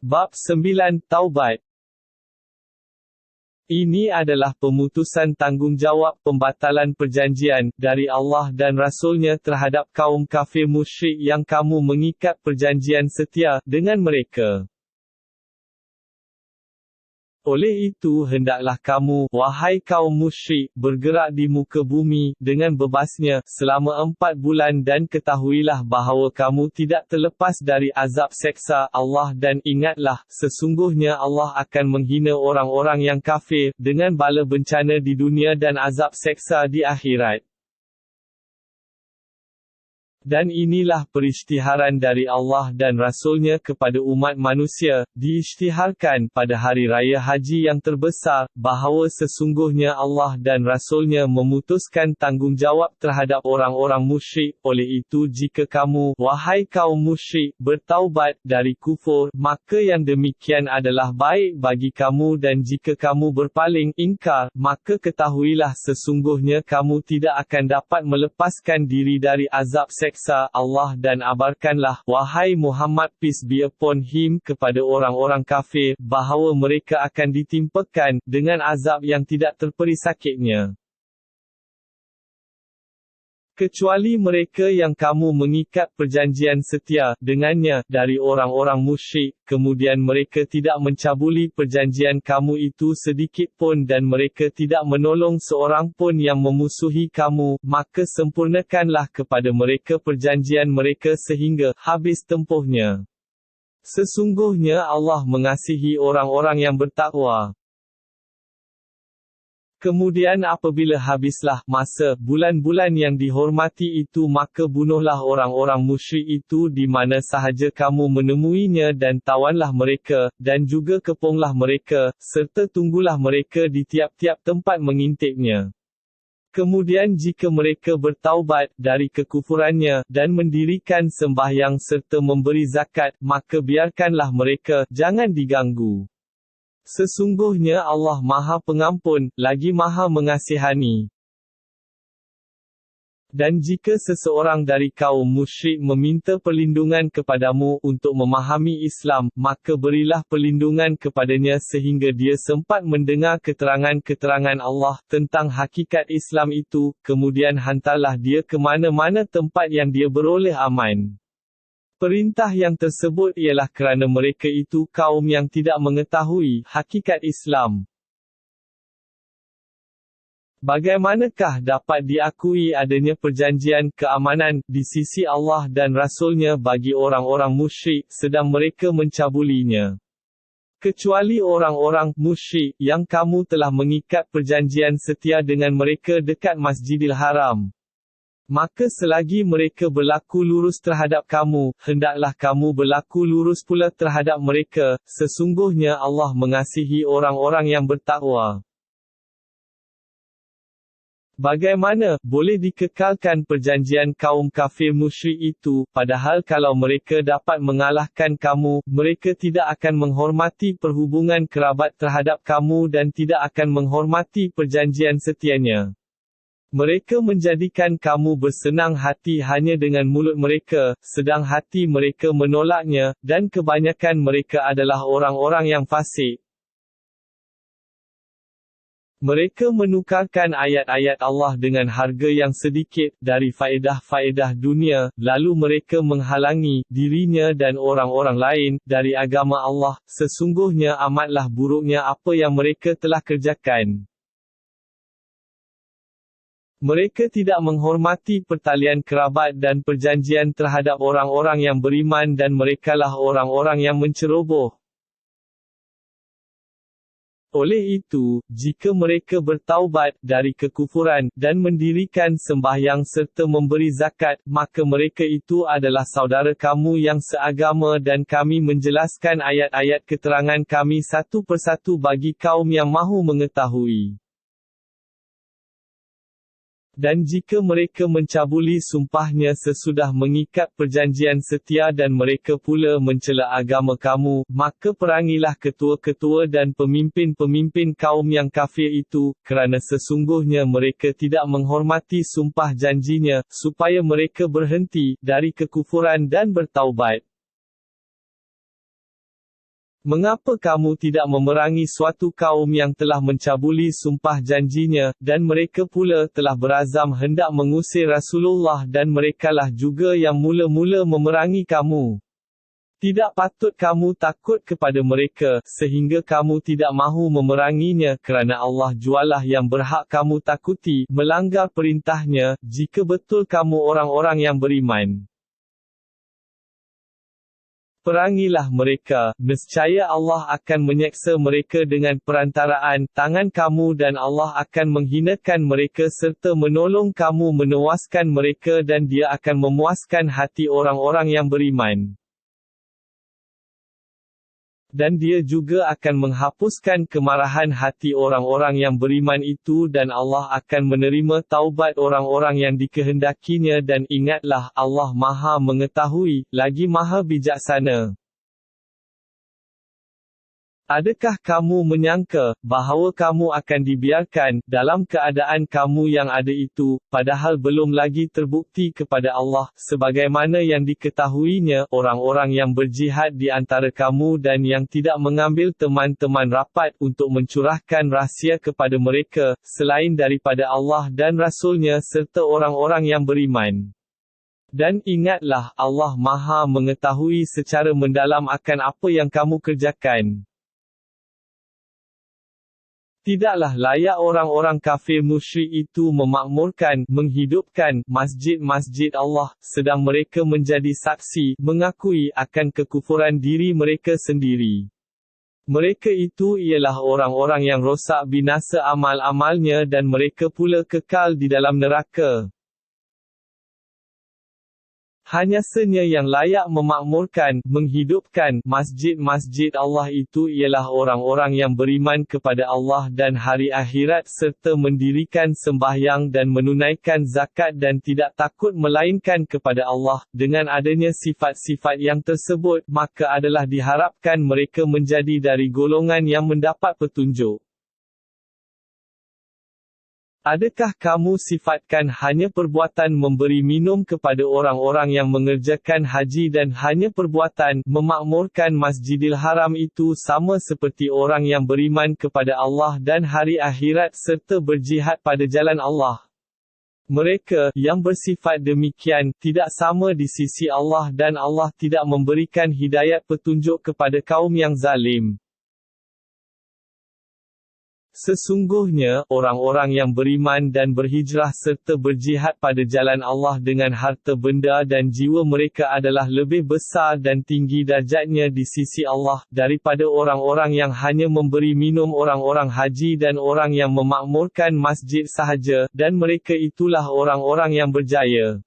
Bab 9 Taubat. Ini adalah pemutusan tanggungjawab pembatalan perjanjian dari Allah dan Rasul-Nya terhadap kaum kafir musyrik yang kamu mengikat perjanjian setia dengan mereka. Oleh itu hendaklah kamu, wahai kaum musyrik, bergerak di muka bumi, dengan bebasnya, selama 4 bulan dan ketahuilah bahawa kamu tidak terlepas dari azab seksa Allah dan ingatlah, sesungguhnya Allah akan menghina orang-orang yang kafir, dengan bala bencana di dunia dan azab seksa di akhirat. Dan inilah perisytiharan dari Allah dan Rasul-Nya kepada umat manusia, diisytiharkan pada hari raya haji yang terbesar, bahawa sesungguhnya Allah dan Rasul-Nya memutuskan tanggungjawab terhadap orang-orang musyrik. Oleh itu jika kamu, wahai kaum musyrik, bertaubat dari kufur, maka yang demikian adalah baik bagi kamu, dan jika kamu berpaling, ingkar, maka ketahuilah sesungguhnya kamu tidak akan dapat melepaskan diri dari azab seksa Allah, dan abarkanlah, wahai Muhammad peace be upon him, kepada orang-orang kafir, bahawa mereka akan ditimpakan dengan azab yang tidak terperi sakitnya, kecuali mereka yang kamu mengikat perjanjian setia dengannya dari orang-orang musyrik, kemudian mereka tidak mencabuli perjanjian kamu itu sedikit pun dan mereka tidak menolong seorang pun yang memusuhi kamu, maka sempurnakanlah kepada mereka perjanjian mereka sehingga habis tempohnya. Sesungguhnya Allah mengasihi orang-orang yang bertakwa. Kemudian apabila habislah masa bulan-bulan yang dihormati itu, maka bunuhlah orang-orang musyrik itu di mana sahaja kamu menemuinya dan tawanlah mereka, dan juga kepunglah mereka, serta tunggulah mereka di tiap-tiap tempat mengintipnya. Kemudian jika mereka bertaubat dari kekufurannya, dan mendirikan sembahyang serta memberi zakat, maka biarkanlah mereka, jangan diganggu. Sesungguhnya Allah Maha Pengampun, lagi Maha Mengasihani. Dan jika seseorang dari kaum musyrik meminta perlindungan kepadamu untuk memahami Islam, maka berilah perlindungan kepadanya sehingga dia sempat mendengar keterangan-keterangan Allah tentang hakikat Islam itu, kemudian hantarlah dia ke mana-mana tempat yang dia beroleh aman. Perintah yang tersebut ialah kerana mereka itu kaum yang tidak mengetahui hakikat Islam. Bagaimanakah dapat diakui adanya perjanjian keamanan di sisi Allah dan Rasul-Nya bagi orang-orang musyrik, sedang mereka mencabulinya? Kecuali orang-orang musyrik yang kamu telah mengikat perjanjian setia dengan mereka dekat Masjidil Haram. Maka selagi mereka berlaku lurus terhadap kamu, hendaklah kamu berlaku lurus pula terhadap mereka, sesungguhnya Allah mengasihi orang-orang yang bertakwa. Bagaimana boleh dikekalkan perjanjian kaum kafir musyrik itu, padahal kalau mereka dapat mengalahkan kamu, mereka tidak akan menghormati perhubungan kerabat terhadap kamu dan tidak akan menghormati perjanjian setianya. Mereka menjadikan kamu bersenang hati hanya dengan mulut mereka, sedang hati mereka menolaknya, dan kebanyakan mereka adalah orang-orang yang fasik. Mereka menukarkan ayat-ayat Allah dengan harga yang sedikit, dari faedah-faedah dunia, lalu mereka menghalangi dirinya dan orang-orang lain dari agama Allah. Sesungguhnya amatlah buruknya apa yang mereka telah kerjakan. Mereka tidak menghormati pertalian kerabat dan perjanjian terhadap orang-orang yang beriman dan merekalah orang-orang yang menceroboh. Oleh itu, jika mereka bertaubat dari kekufuran, dan mendirikan sembahyang serta memberi zakat, maka mereka itu adalah saudara kamu yang seagama dan kami menjelaskan ayat-ayat keterangan kami satu persatu bagi kaum yang mahu mengetahui. Dan jika mereka mencabuli sumpahnya sesudah mengikat perjanjian setia dan mereka pula mencela agama kamu, maka perangilah ketua-ketua dan pemimpin-pemimpin kaum yang kafir itu, kerana sesungguhnya mereka tidak menghormati sumpah janjinya, supaya mereka berhenti dari kekufuran dan bertaubat. Mengapa kamu tidak memerangi suatu kaum yang telah mencabuli sumpah janjinya, dan mereka pula telah berazam hendak mengusir Rasulullah dan merekalah juga yang mula-mula memerangi kamu? Tidak patut kamu takut kepada mereka, sehingga kamu tidak mahu memeranginya, kerana Allah jualah yang berhak kamu takuti, melanggar perintahnya, jika betul kamu orang-orang yang beriman. Perangilah mereka, nescaya Allah akan menyeksa mereka dengan perantaraan tangan kamu dan Allah akan menghinakan mereka serta menolong kamu menewaskan mereka dan Dia akan memuaskan hati orang-orang yang beriman. Dan Dia juga akan menghapuskan kemarahan hati orang-orang yang beriman itu dan Allah akan menerima taubat orang-orang yang dikehendakinya dan ingatlah, Allah Maha Mengetahui, lagi Maha Bijaksana. Adakah kamu menyangka bahawa kamu akan dibiarkan dalam keadaan kamu yang ada itu, padahal belum lagi terbukti kepada Allah, sebagaimana yang diketahuinya orang-orang yang berjihad di antara kamu dan yang tidak mengambil teman-teman rapat untuk mencurahkan rahsia kepada mereka, selain daripada Allah dan Rasul-Nya serta orang-orang yang beriman. Dan ingatlah, Allah Maha Mengetahui secara mendalam akan apa yang kamu kerjakan. Tidaklah layak orang-orang kafir musyrik itu memakmurkan, menghidupkan masjid-masjid Allah, sedang mereka menjadi saksi, mengakui akan kekufuran diri mereka sendiri. Mereka itu ialah orang-orang yang rosak binasa amal-amalnya dan mereka pula kekal di dalam neraka. Hanya Nya yang layak memakmurkan, menghidupkan masjid-masjid Allah itu ialah orang-orang yang beriman kepada Allah dan hari akhirat serta mendirikan sembahyang dan menunaikan zakat dan tidak takut melainkan kepada Allah. Dengan adanya sifat-sifat yang tersebut, maka adalah diharapkan mereka menjadi dari golongan yang mendapat petunjuk. Adakah kamu sifatkan hanya perbuatan memberi minum kepada orang-orang yang mengerjakan haji dan hanya perbuatan memakmurkan Masjidil Haram itu sama seperti orang yang beriman kepada Allah dan hari akhirat serta berjihad pada jalan Allah? Mereka yang bersifat demikian tidak sama di sisi Allah dan Allah tidak memberikan hidayat petunjuk kepada kaum yang zalim. Sesungguhnya, orang-orang yang beriman dan berhijrah serta berjihad pada jalan Allah dengan harta benda dan jiwa mereka adalah lebih besar dan tinggi darjatnya di sisi Allah, daripada orang-orang yang hanya memberi minum orang-orang haji dan orang yang memakmurkan masjid sahaja, dan mereka itulah orang-orang yang berjaya.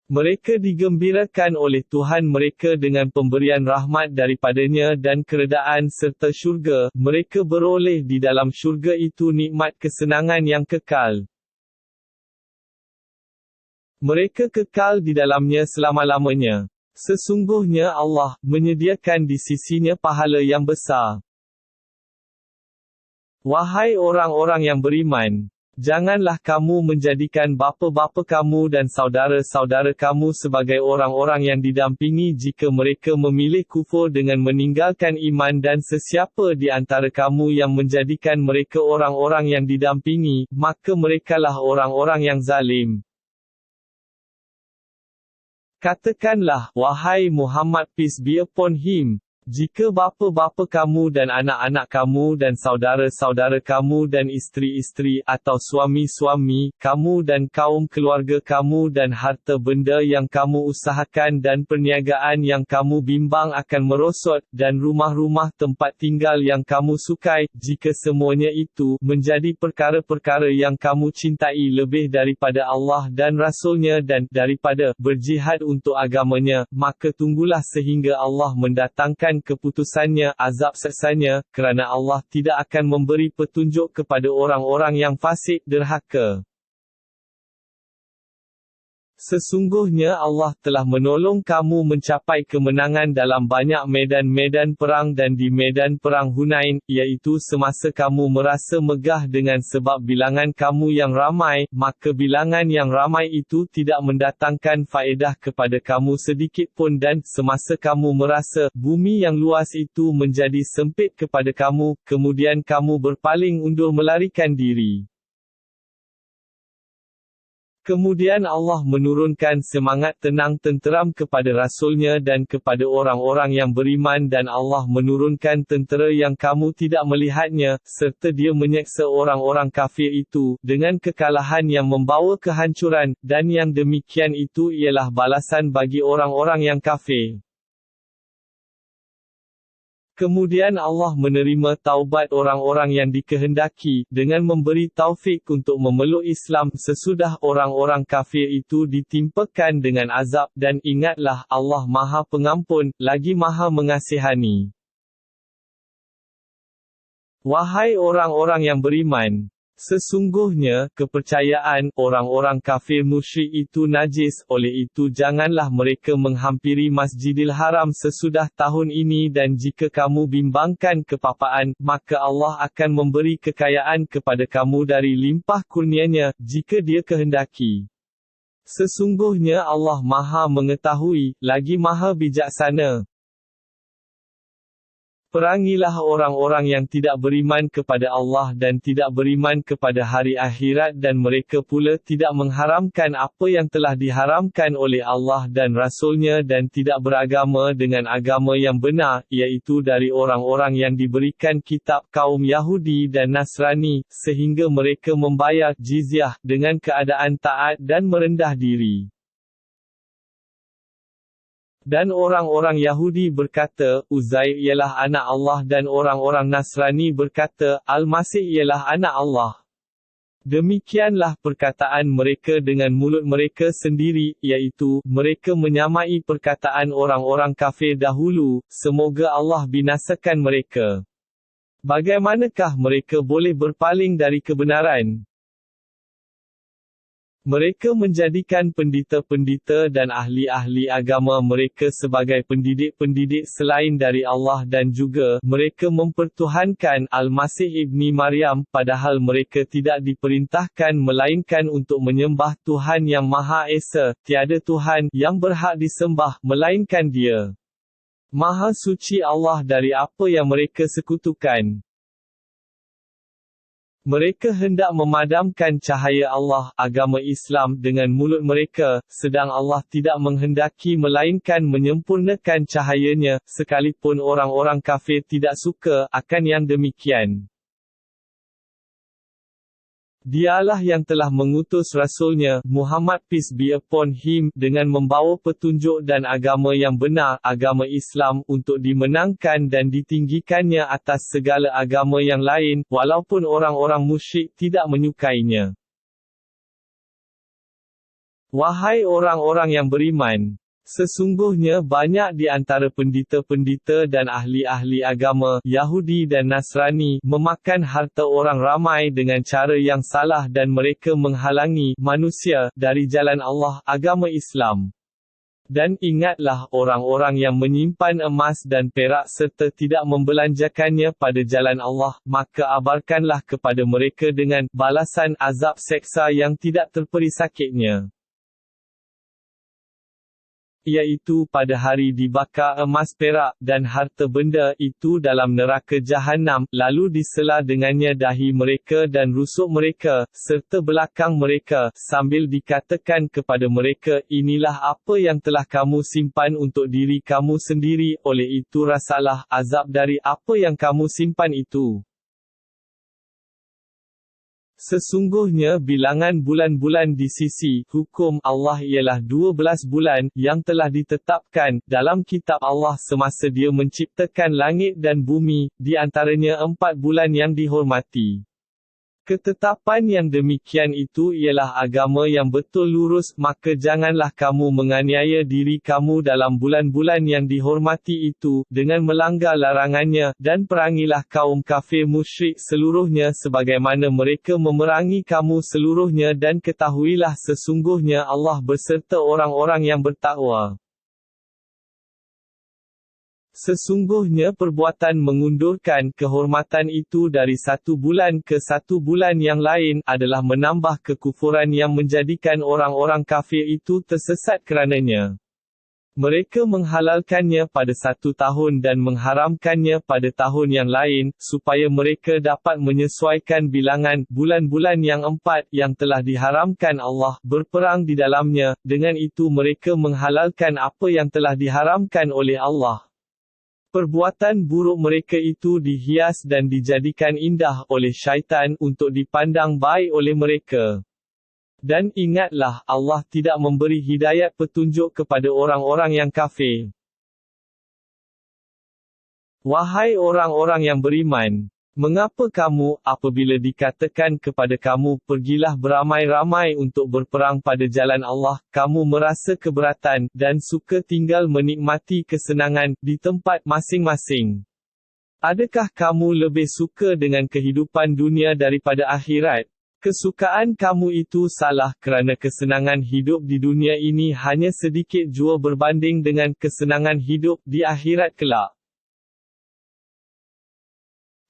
Mereka digembirakan oleh Tuhan mereka dengan pemberian rahmat daripadanya dan keredaan serta syurga, mereka beroleh di dalam syurga itu nikmat kesenangan yang kekal. Mereka kekal di dalamnya selama-lamanya. Sesungguhnya Allah menyediakan di sisinya pahala yang besar. Wahai orang-orang yang beriman, janganlah kamu menjadikan bapa-bapa kamu dan saudara-saudara kamu sebagai orang-orang yang didampingi jika mereka memilih kufur dengan meninggalkan iman dan sesiapa di antara kamu yang menjadikan mereka orang-orang yang didampingi, maka merekalah orang-orang yang zalim. Katakanlah, wahai Muhammad peace be upon him, jika bapa-bapa kamu dan anak-anak kamu dan saudara-saudara kamu dan isteri-isteri atau suami-suami kamu dan kaum keluarga kamu dan harta benda yang kamu usahakan dan perniagaan yang kamu bimbang akan merosot, dan rumah-rumah tempat tinggal yang kamu sukai, jika semuanya itu menjadi perkara-perkara yang kamu cintai lebih daripada Allah dan Rasul-Nya dan daripada berjihad untuk agamanya, maka tunggulah sehingga Allah mendatangkan keputusannya, azab seksanya, kerana Allah tidak akan memberi petunjuk kepada orang-orang yang fasik derhaka. Sesungguhnya Allah telah menolong kamu mencapai kemenangan dalam banyak medan-medan perang dan di medan perang Hunain, iaitu semasa kamu merasa megah dengan sebab bilangan kamu yang ramai, maka bilangan yang ramai itu tidak mendatangkan faedah kepada kamu sedikit pun dan semasa kamu merasa bumi yang luas itu menjadi sempit kepada kamu, kemudian kamu berpaling undur melarikan diri. Kemudian Allah menurunkan semangat tenang tenteram kepada Rasul-Nya dan kepada orang-orang yang beriman dan Allah menurunkan tentera yang kamu tidak melihatnya, serta Dia menyeksa orang-orang kafir itu, dengan kekalahan yang membawa kehancuran, dan yang demikian itu ialah balasan bagi orang-orang yang kafir. Kemudian Allah menerima taubat orang-orang yang dikehendaki, dengan memberi taufik untuk memeluk Islam sesudah orang-orang kafir itu ditimpakan dengan azab, dan ingatlah, Allah Maha Pengampun, lagi Maha Mengasihani. Wahai orang-orang yang beriman! Sesungguhnya, kepercayaan orang-orang kafir musyrik itu najis, oleh itu janganlah mereka menghampiri Masjidil Haram sesudah tahun ini dan jika kamu bimbangkan kepapaan, maka Allah akan memberi kekayaan kepada kamu dari limpah kurnia-Nya, jika Dia kehendaki. Sesungguhnya Allah Maha Mengetahui, lagi Maha Bijaksana. Perangilah orang-orang yang tidak beriman kepada Allah dan tidak beriman kepada hari akhirat dan mereka pula tidak mengharamkan apa yang telah diharamkan oleh Allah dan Rasul-Nya dan tidak beragama dengan agama yang benar, iaitu dari orang-orang yang diberikan kitab kaum Yahudi dan Nasrani, sehingga mereka membayar jizyah, dengan keadaan taat dan merendah diri. Dan orang-orang Yahudi berkata, Uzair ialah anak Allah dan orang-orang Nasrani berkata, Al-Masih ialah anak Allah. Demikianlah perkataan mereka dengan mulut mereka sendiri, iaitu, mereka menyamai perkataan orang-orang kafir dahulu, semoga Allah binasakan mereka. Bagaimanakah mereka boleh berpaling dari kebenaran? Mereka menjadikan pendeta-pendeta dan ahli-ahli agama mereka sebagai pendidik-pendidik selain dari Allah dan juga, mereka mempertuhankan Al-Masih Ibni Maryam, padahal mereka tidak diperintahkan melainkan untuk menyembah Tuhan yang Maha Esa, tiada Tuhan yang berhak disembah, melainkan Dia. Maha suci Allah dari apa yang mereka sekutukan. Mereka hendak memadamkan cahaya Allah, agama Islam dengan mulut mereka, sedang Allah tidak menghendaki melainkan menyempurnakan cahayanya, sekalipun orang-orang kafir tidak suka akan yang demikian. Dialah yang telah mengutus Rasul-Nya, Muhammad peace be upon him, dengan membawa petunjuk dan agama yang benar, agama Islam, untuk dimenangkan dan ditinggikannya atas segala agama yang lain, walaupun orang-orang musyrik tidak menyukainya. Wahai orang-orang yang beriman! Sesungguhnya banyak di antara pendeta-pendeta dan ahli-ahli agama, Yahudi dan Nasrani, memakan harta orang ramai dengan cara yang salah dan mereka menghalangi manusia dari jalan Allah, agama Islam. Dan ingatlah orang-orang yang menyimpan emas dan perak serta tidak membelanjakannya pada jalan Allah, maka abarkanlah kepada mereka dengan balasan azab seksa yang tidak terperi sakitnya. Iaitu pada hari dibakar emas perak, dan harta benda itu dalam neraka Jahannam, lalu disela dengannya dahi mereka dan rusuk mereka, serta belakang mereka, sambil dikatakan kepada mereka, inilah apa yang telah kamu simpan untuk diri kamu sendiri, oleh itu rasalah azab dari apa yang kamu simpan itu. Sesungguhnya bilangan bulan-bulan di sisi hukum Allah ialah 12 bulan, yang telah ditetapkan dalam kitab Allah semasa Dia menciptakan langit dan bumi, di antaranya 4 bulan yang dihormati. Ketetapan yang demikian itu ialah agama yang betul lurus, maka janganlah kamu menganiaya diri kamu dalam bulan-bulan yang dihormati itu, dengan melanggar larangannya, dan perangilah kaum kafir musyrik seluruhnya sebagaimana mereka memerangi kamu seluruhnya dan ketahuilah sesungguhnya Allah berserta orang-orang yang bertakwa. Sesungguhnya perbuatan mengundurkan kehormatan itu dari satu bulan ke satu bulan yang lain adalah menambah kekufuran yang menjadikan orang-orang kafir itu tersesat kerananya. Mereka menghalalkannya pada satu tahun dan mengharamkannya pada tahun yang lain, supaya mereka dapat menyesuaikan bilangan bulan-bulan yang 4 yang telah diharamkan Allah, berperang di dalamnya. Dengan itu mereka menghalalkan apa yang telah diharamkan oleh Allah. Perbuatan buruk mereka itu dihias dan dijadikan indah oleh syaitan untuk dipandang baik oleh mereka. Dan ingatlah, Allah tidak memberi hidayat petunjuk kepada orang-orang yang kafir. Wahai orang-orang yang beriman, mengapa kamu, apabila dikatakan kepada kamu, pergilah beramai-ramai untuk berperang pada jalan Allah, kamu merasa keberatan, dan suka tinggal menikmati kesenangan, di tempat masing-masing? Adakah kamu lebih suka dengan kehidupan dunia daripada akhirat? Kesukaan kamu itu salah, kerana kesenangan hidup di dunia ini hanya sedikit jua berbanding dengan kesenangan hidup di akhirat kelak.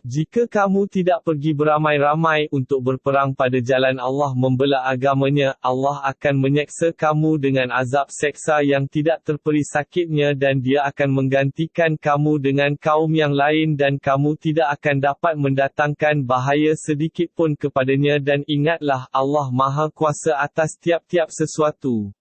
Jika kamu tidak pergi beramai-ramai untuk berperang pada jalan Allah membela agamanya, Allah akan menyeksa kamu dengan azab seksa yang tidak terperi sakitnya dan Dia akan menggantikan kamu dengan kaum yang lain dan kamu tidak akan dapat mendatangkan bahaya sedikit pun kepadanya dan ingatlah, Allah Maha Kuasa atas tiap-tiap sesuatu.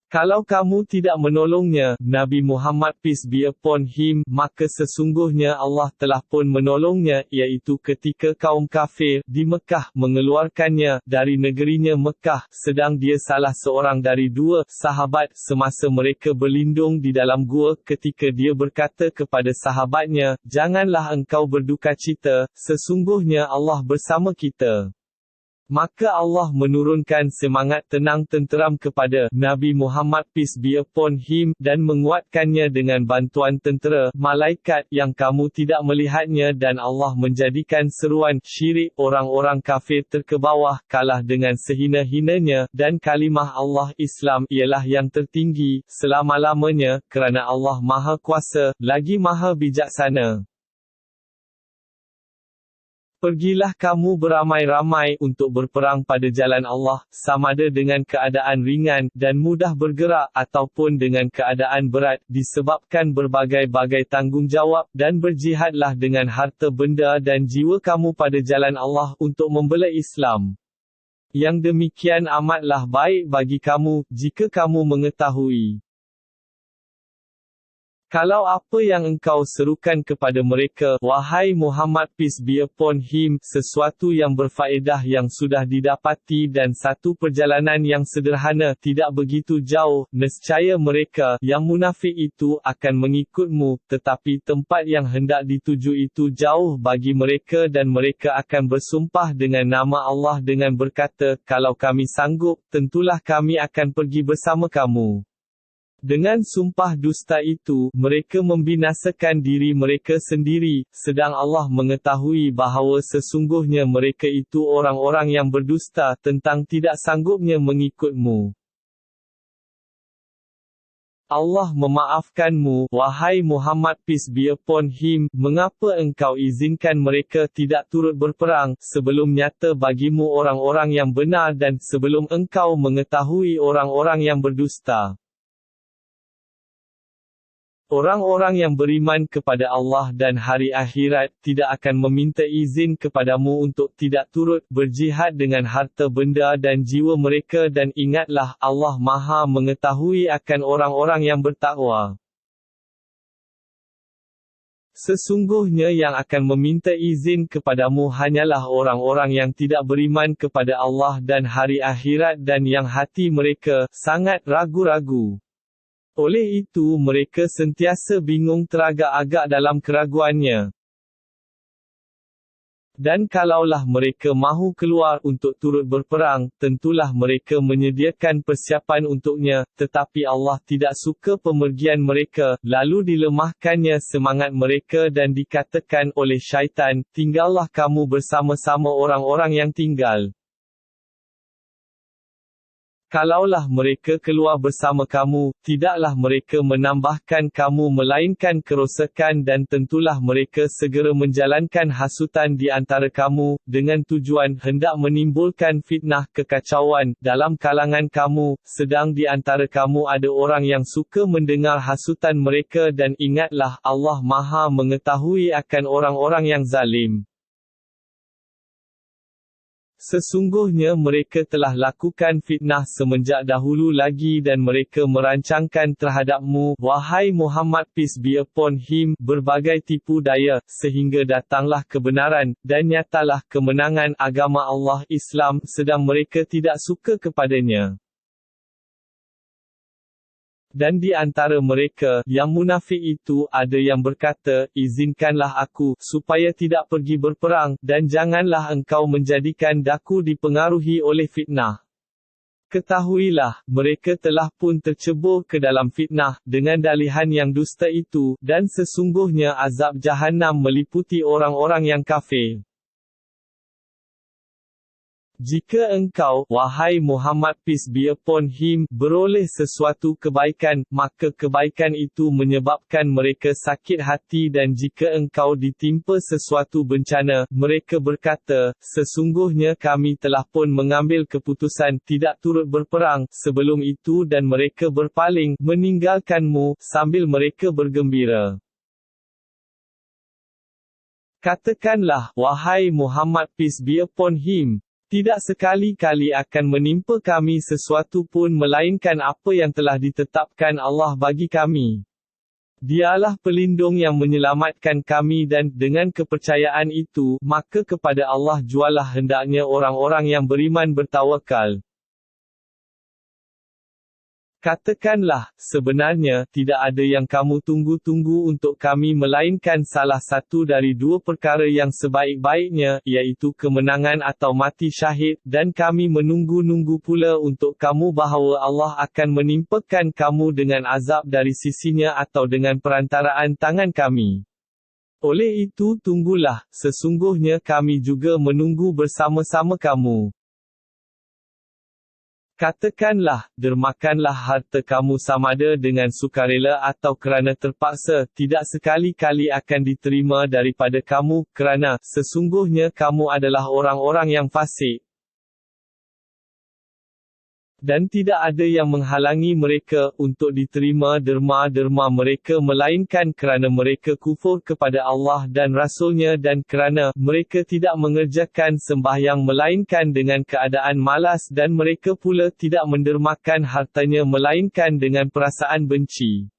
Kalau kamu tidak menolongnya, Nabi Muhammad peace be upon him, maka sesungguhnya Allah telah pun menolongnya, iaitu ketika kaum kafir di Mekah mengeluarkannya dari negerinya Mekah, sedang dia salah seorang dari dua sahabat semasa mereka berlindung di dalam gua, ketika dia berkata kepada sahabatnya, "Janganlah engkau berdukacita, sesungguhnya Allah bersama kita." Maka Allah menurunkan semangat tenang tenteram kepada Nabi Muhammad peace be upon him dan menguatkannya dengan bantuan tentera, malaikat yang kamu tidak melihatnya dan Allah menjadikan seruan syirik orang-orang kafir terkebawah kalah dengan sehina-hinanya dan kalimah Allah Islam ialah yang tertinggi selama-lamanya kerana Allah Maha Kuasa lagi Maha Bijaksana. Pergilah kamu beramai-ramai untuk berperang pada jalan Allah, samada dengan keadaan ringan dan mudah bergerak ataupun dengan keadaan berat, disebabkan berbagai-bagai tanggungjawab, dan berjihadlah dengan harta benda dan jiwa kamu pada jalan Allah untuk membela Islam. Yang demikian amatlah baik bagi kamu, jika kamu mengetahui. Kalau apa yang engkau serukan kepada mereka, wahai Muhammad peace be upon him, sesuatu yang berfaedah yang sudah didapati dan satu perjalanan yang sederhana tidak begitu jauh, nescaya mereka, yang munafik itu, akan mengikutmu, tetapi tempat yang hendak dituju itu jauh bagi mereka dan mereka akan bersumpah dengan nama Allah dengan berkata, kalau kami sanggup, tentulah kami akan pergi bersama kamu. Dengan sumpah dusta itu, mereka membinasakan diri mereka sendiri, sedang Allah mengetahui bahawa sesungguhnya mereka itu orang-orang yang berdusta tentang tidak sanggupnya mengikutmu. Allah memaafkanmu, wahai Muhammad peace be upon him, mengapa engkau izinkan mereka tidak turut berperang, sebelum nyata bagimu orang-orang yang benar dan sebelum engkau mengetahui orang-orang yang berdusta. Orang-orang yang beriman kepada Allah dan hari akhirat, tidak akan meminta izin kepadamu untuk tidak turut berjihad dengan harta benda dan jiwa mereka dan ingatlah, Allah Maha mengetahui akan orang-orang yang bertakwa. Sesungguhnya yang akan meminta izin kepadamu hanyalah orang-orang yang tidak beriman kepada Allah dan hari akhirat dan yang hati mereka sangat ragu-ragu. Oleh itu mereka sentiasa bingung teragak-agak dalam keraguannya. Dan kalaulah mereka mahu keluar untuk turut berperang, tentulah mereka menyediakan persiapan untuknya, tetapi Allah tidak suka pemergian mereka, lalu dilemahkannya semangat mereka dan dikatakan oleh syaitan, tinggallah kamu bersama-sama orang-orang yang tinggal. Kalaulah mereka keluar bersama kamu, tidaklah mereka menambahkan kamu melainkan kerosakan dan tentulah mereka segera menjalankan hasutan di antara kamu, dengan tujuan hendak menimbulkan fitnah kekacauan dalam kalangan kamu, sedang di antara kamu ada orang yang suka mendengar hasutan mereka dan ingatlah, Allah Maha mengetahui akan orang-orang yang zalim. Sesungguhnya mereka telah lakukan fitnah semenjak dahulu lagi dan mereka merancangkan terhadapmu, wahai Muhammad peace be upon him, berbagai tipu daya, sehingga datanglah kebenaran, dan nyatalah kemenangan agama Allah Islam, sedang mereka tidak suka kepadanya. Dan di antara mereka, yang munafik itu, ada yang berkata, izinkanlah aku, supaya tidak pergi berperang, dan janganlah engkau menjadikan daku dipengaruhi oleh fitnah. Ketahuilah, mereka telah pun tercebur ke dalam fitnah, dengan dalihan yang dusta itu, dan sesungguhnya azab Jahannam meliputi orang-orang yang kafir. Jika engkau, wahai Muhammad peace be upon him, beroleh sesuatu kebaikan, maka kebaikan itu menyebabkan mereka sakit hati dan jika engkau ditimpa sesuatu bencana, mereka berkata, sesungguhnya kami telah pun mengambil keputusan tidak turut berperang sebelum itu dan mereka berpaling, meninggalkanmu, sambil mereka bergembira. Katakanlah, wahai Muhammad peace be upon him, tidak sekali-kali akan menimpa kami sesuatu pun melainkan apa yang telah ditetapkan Allah bagi kami. Dialah pelindung yang menyelamatkan kami dan, dengan kepercayaan itu, maka kepada Allah jualah hendaknya orang-orang yang beriman bertawakal. Katakanlah, sebenarnya, tidak ada yang kamu tunggu-tunggu untuk kami melainkan salah satu dari dua perkara yang sebaik-baiknya, iaitu kemenangan atau mati syahid, dan kami menunggu-nunggu pula untuk kamu bahawa Allah akan menimpakan kamu dengan azab dari sisinya atau dengan perantaraan tangan kami. Oleh itu tunggulah, sesungguhnya kami juga menunggu bersama-sama kamu. Katakanlah, dermakanlah harta kamu samada dengan sukarela atau kerana terpaksa, tidak sekali-kali akan diterima daripada kamu, kerana, sesungguhnya kamu adalah orang-orang yang fasik. Dan tidak ada yang menghalangi mereka, untuk diterima derma-derma mereka melainkan kerana mereka kufur kepada Allah dan Rasul-Nya dan kerana, mereka tidak mengerjakan sembahyang melainkan dengan keadaan malas dan mereka pula tidak mendermakan hartanya melainkan dengan perasaan benci.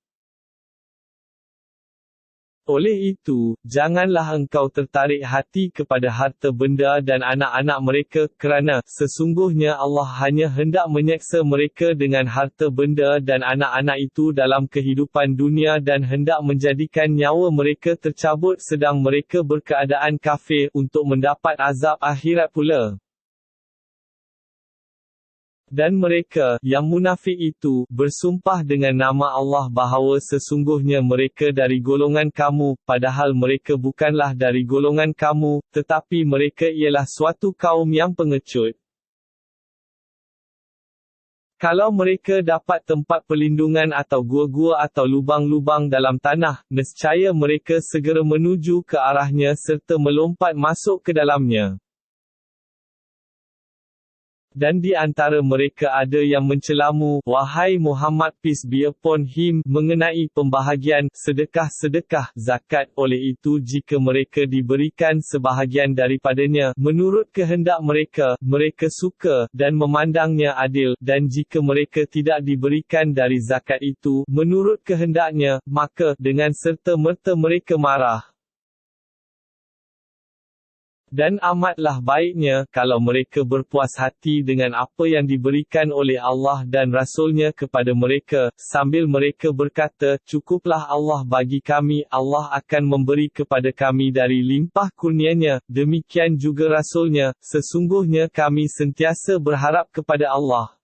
Oleh itu, janganlah engkau tertarik hati kepada harta benda dan anak-anak mereka, kerana, sesungguhnya Allah hanya hendak menyeksa mereka dengan harta benda dan anak-anak itu dalam kehidupan dunia dan hendak menjadikan nyawa mereka tercabut sedang mereka berkeadaan kafir, untuk mendapat azab akhirat pula. Dan mereka, yang munafik itu, bersumpah dengan nama Allah bahawa sesungguhnya mereka dari golongan kamu, padahal mereka bukanlah dari golongan kamu, tetapi mereka ialah suatu kaum yang pengecut. Kalau mereka dapat tempat perlindungan atau gua-gua atau lubang-lubang dalam tanah, nescaya mereka segera menuju ke arahnya serta melompat masuk ke dalamnya. Dan di antara mereka ada yang mencelamu, wahai Muhammad peace be upon him, mengenai pembahagian, sedekah-sedekah, zakat. Oleh itu jika mereka diberikan sebahagian daripadanya, menurut kehendak mereka, mereka suka, dan memandangnya adil, dan jika mereka tidak diberikan dari zakat itu, menurut kehendaknya, maka, dengan serta-merta mereka marah. Dan amatlah baiknya, kalau mereka berpuas hati dengan apa yang diberikan oleh Allah dan Rasul-Nya kepada mereka, sambil mereka berkata, cukuplah Allah bagi kami, Allah akan memberi kepada kami dari limpah kurnia-Nya, demikian juga Rasul-Nya, sesungguhnya kami sentiasa berharap kepada Allah.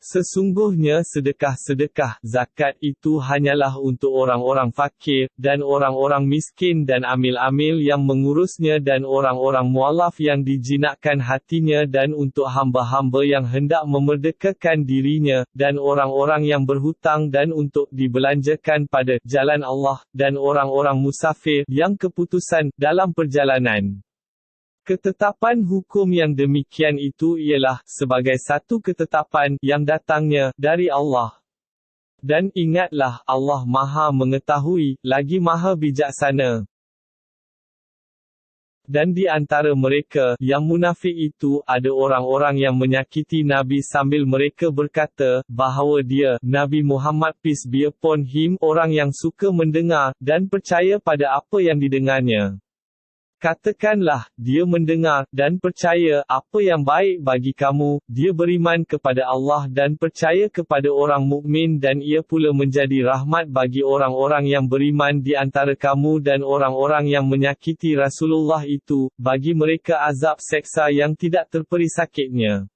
Sesungguhnya sedekah-sedekah, zakat itu hanyalah untuk orang-orang fakir, dan orang-orang miskin dan amil-amil yang mengurusnya dan orang-orang mualaf yang dijinakkan hatinya dan untuk hamba-hamba yang hendak memerdekakan dirinya, dan orang-orang yang berhutang dan untuk dibelanjakan pada jalan Allah, dan orang-orang musafir yang keputusan dalam perjalanan. Ketetapan hukum yang demikian itu ialah sebagai satu ketetapan yang datangnya dari Allah. Dan ingatlah, Allah Maha Mengetahui, lagi Maha Bijaksana. Dan di antara mereka yang munafik itu ada orang-orang yang menyakiti Nabi sambil mereka berkata bahawa dia, Nabi Muhammad peace be upon him, orang yang suka mendengar dan percaya pada apa yang didengarnya. Katakanlah, dia mendengar, dan percaya, apa yang baik bagi kamu, dia beriman kepada Allah dan percaya kepada orang mukmin dan ia pula menjadi rahmat bagi orang-orang yang beriman di antara kamu dan orang-orang yang menyakiti Rasulullah itu, bagi mereka azab seksa yang tidak terperi sakitnya.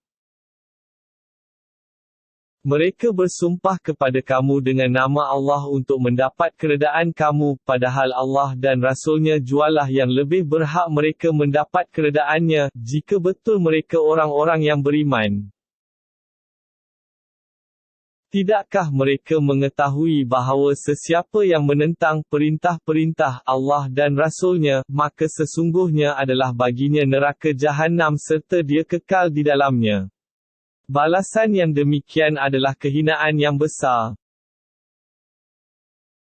Mereka bersumpah kepada kamu dengan nama Allah untuk mendapat keredaan kamu, padahal Allah dan Rasul-Nya jualah yang lebih berhak mereka mendapat keredaannya, jika betul mereka orang-orang yang beriman. Tidakkah mereka mengetahui bahawa sesiapa yang menentang perintah-perintah Allah dan Rasul-Nya, maka sesungguhnya adalah baginya neraka Jahannam serta dia kekal di dalamnya. Balasan yang demikian adalah kehinaan yang besar.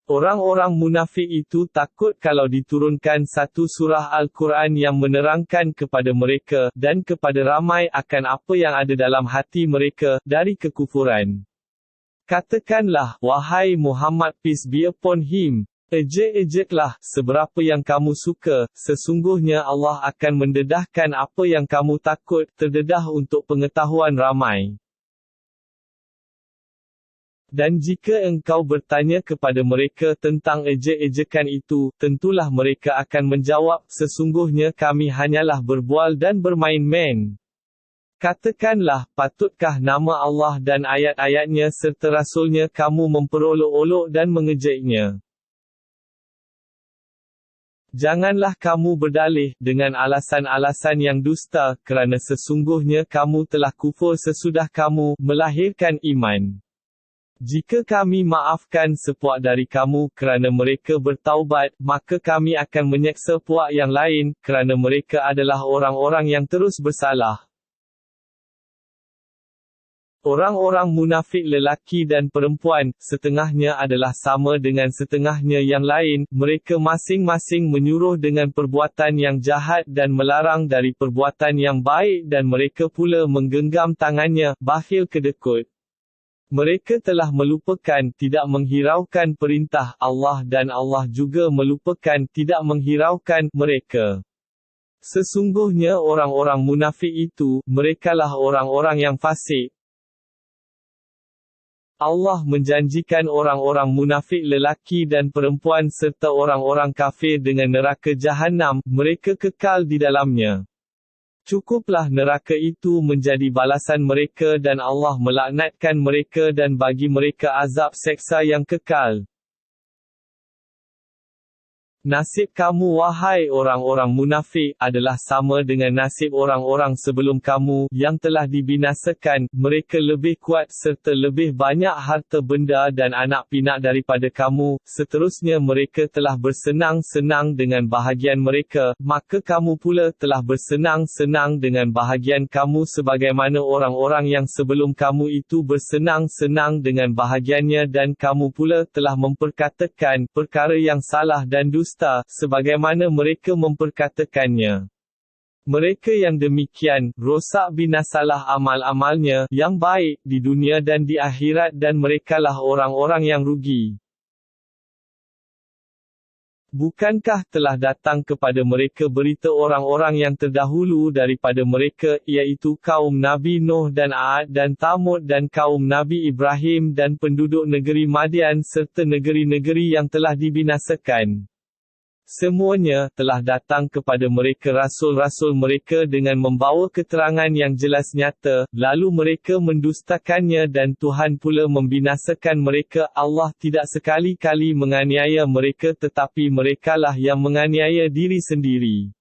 Orang-orang munafik itu takut kalau diturunkan satu surah Al-Quran yang menerangkan kepada mereka, dan kepada ramai akan apa yang ada dalam hati mereka, dari kekufuran. Katakanlah, wahai Muhammad peace be upon him, ejek-ejeklah, seberapa yang kamu suka, sesungguhnya Allah akan mendedahkan apa yang kamu takut, terdedah untuk pengetahuan ramai. Dan jika engkau bertanya kepada mereka tentang ejek-ejekan itu, tentulah mereka akan menjawab, sesungguhnya kami hanyalah berbual dan bermain-main. Katakanlah, patutkah nama Allah dan ayat-ayatnya serta Rasul-Nya kamu memperolok-olok dan mengejeknya? Janganlah kamu berdalih dengan alasan-alasan yang dusta, kerana sesungguhnya kamu telah kufur sesudah kamu melahirkan iman. Jika kami maafkan sepuak dari kamu kerana mereka bertaubat, maka kami akan menyeksa puak yang lain, kerana mereka adalah orang-orang yang terus bersalah. Orang-orang munafik lelaki dan perempuan, setengahnya adalah sama dengan setengahnya yang lain, mereka masing-masing menyuruh dengan perbuatan yang jahat dan melarang dari perbuatan yang baik dan mereka pula menggenggam tangannya, bakhil kedekut. Mereka telah melupakan, tidak menghiraukan perintah Allah dan Allah juga melupakan, tidak menghiraukan mereka. Sesungguhnya orang-orang munafik itu, merekalah orang-orang yang fasik. Allah menjanjikan orang-orang munafik lelaki dan perempuan serta orang-orang kafir dengan neraka Jahannam, mereka kekal di dalamnya. Cukuplah neraka itu menjadi balasan mereka dan Allah melaknatkan mereka dan bagi mereka azab seksa yang kekal. Nasib kamu wahai orang-orang munafik, adalah sama dengan nasib orang-orang sebelum kamu, yang telah dibinasakan, mereka lebih kuat serta lebih banyak harta benda dan anak pinak daripada kamu, seterusnya mereka telah bersenang-senang dengan bahagian mereka, maka kamu pula telah bersenang-senang dengan bahagian kamu sebagaimana orang-orang yang sebelum kamu itu bersenang-senang dengan bahagiannya dan kamu pula telah memperkatakan perkara yang salah dan dusta sebagaimana mereka memperkatakannya. Mereka yang demikian, rosak binasalah amal-amalnya yang baik di dunia dan di akhirat dan merekalah orang-orang yang rugi. Bukankah telah datang kepada mereka berita orang-orang yang terdahulu daripada mereka, iaitu kaum Nabi Nuh dan 'Ad dan Thamud dan kaum Nabi Ibrahim dan penduduk negeri Madian serta negeri-negeri yang telah dibinasakan? Semuanya telah datang kepada mereka rasul-rasul mereka dengan membawa keterangan yang jelas nyata, lalu mereka mendustakannya dan Tuhan pula membinasakan mereka. Allah tidak sekali-kali menganiaya mereka tetapi merekalah yang menganiaya diri sendiri.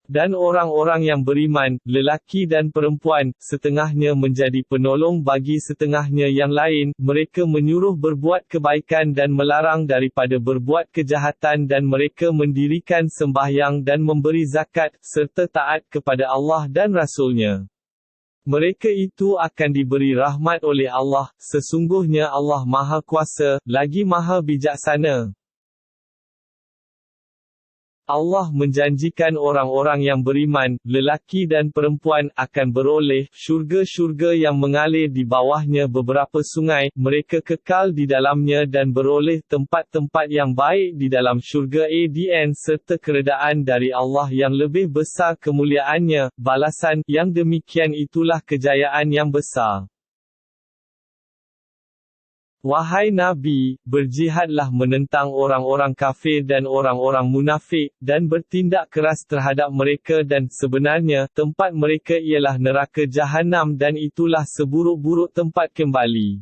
Dan orang-orang yang beriman, lelaki dan perempuan, setengahnya menjadi penolong bagi setengahnya yang lain, mereka menyuruh berbuat kebaikan dan melarang daripada berbuat kejahatan dan mereka mendirikan sembahyang dan memberi zakat, serta taat kepada Allah dan Rasul-Nya. Mereka itu akan diberi rahmat oleh Allah, sesungguhnya Allah Maha Kuasa, lagi Maha Bijaksana. Allah menjanjikan orang-orang yang beriman, lelaki dan perempuan, akan beroleh syurga-syurga yang mengalir di bawahnya beberapa sungai, mereka kekal di dalamnya dan beroleh tempat-tempat yang baik di dalam syurga ADN serta keredaan dari Allah yang lebih besar kemuliaannya, balasan yang demikian itulah kejayaan yang besar. Wahai Nabi, berjihadlah menentang orang-orang kafir dan orang-orang munafik, dan bertindak keras terhadap mereka dan sebenarnya, tempat mereka ialah neraka Jahanam dan itulah seburuk-buruk tempat kembali.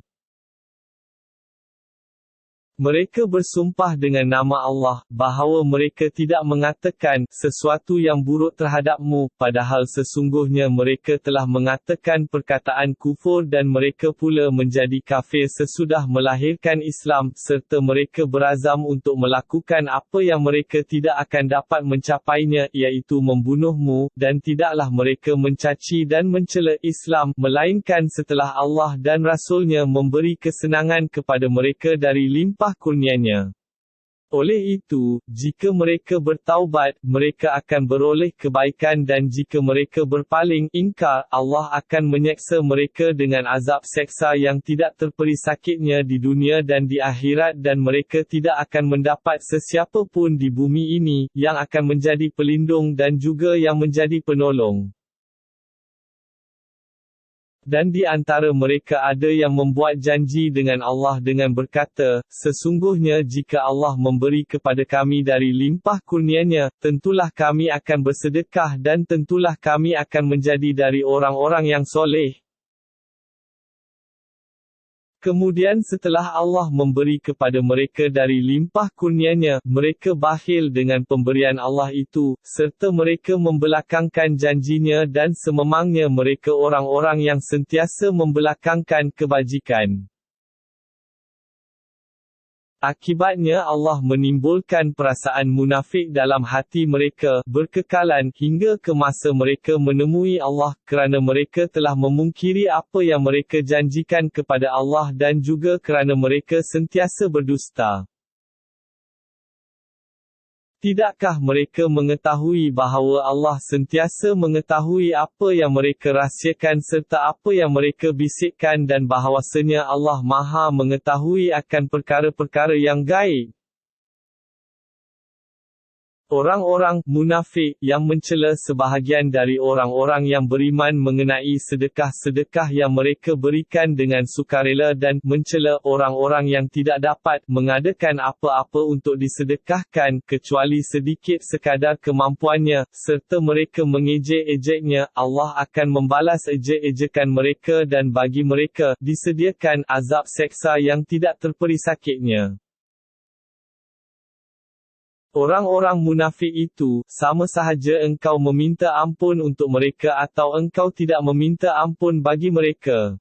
Mereka bersumpah dengan nama Allah, bahawa mereka tidak mengatakan sesuatu yang buruk terhadapmu, padahal sesungguhnya mereka telah mengatakan perkataan kufur dan mereka pula menjadi kafir sesudah melahirkan Islam, serta mereka berazam untuk melakukan apa yang mereka tidak akan dapat mencapainya, iaitu membunuhmu, dan tidaklah mereka mencaci dan mencela Islam, melainkan setelah Allah dan Rasul-Nya memberi kesenangan kepada mereka dari limpah kurnia-Nya. Oleh itu, jika mereka bertaubat, mereka akan beroleh kebaikan dan jika mereka berpaling ingkar, Allah akan menyeksa mereka dengan azab seksa yang tidak terperi sakitnya di dunia dan di akhirat dan mereka tidak akan mendapat sesiapa pun di bumi ini, yang akan menjadi pelindung dan juga yang menjadi penolong. Dan di antara mereka ada yang membuat janji dengan Allah dengan berkata, sesungguhnya jika Allah memberi kepada kami dari limpah kurnia-Nya, tentulah kami akan bersedekah dan tentulah kami akan menjadi dari orang-orang yang soleh. Kemudian setelah Allah memberi kepada mereka dari limpah kurnia-Nya, mereka bakhil dengan pemberian Allah itu, serta mereka membelakangkan janjinya dan sememangnya mereka orang-orang yang sentiasa membelakangkan kebajikan. Akibatnya Allah menimbulkan perasaan munafik dalam hati mereka, berkekalan, hingga ke masa mereka menemui Allah, kerana mereka telah memungkiri apa yang mereka janjikan kepada Allah dan juga kerana mereka sentiasa berdusta. Tidakkah mereka mengetahui bahawa Allah sentiasa mengetahui apa yang mereka rahsiakan serta apa yang mereka bisikkan dan bahawasanya Allah Maha mengetahui akan perkara-perkara yang gaib? Orang-orang munafik yang mencela sebahagian dari orang-orang yang beriman mengenai sedekah-sedekah yang mereka berikan dengan sukarela dan mencela orang-orang yang tidak dapat mengadakan apa-apa untuk disedekahkan kecuali sedikit sekadar kemampuannya, serta mereka mengejek-ejeknya, Allah akan membalas ejek-ejekan mereka dan bagi mereka disediakan azab seksa yang tidak terperi sakitnya. Orang-orang munafik itu, sama sahaja engkau meminta ampun untuk mereka atau engkau tidak meminta ampun bagi mereka.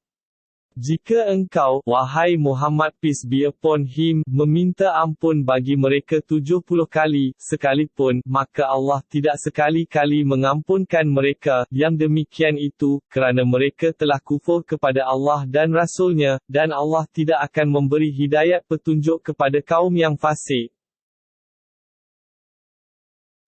Jika engkau, wahai Muhammad peace be upon him, meminta ampun bagi mereka 70 kali, sekalipun, maka Allah tidak sekali-kali mengampunkan mereka, yang demikian itu, kerana mereka telah kufur kepada Allah dan Rasul-Nya, dan Allah tidak akan memberi hidayat petunjuk kepada kaum yang fasik.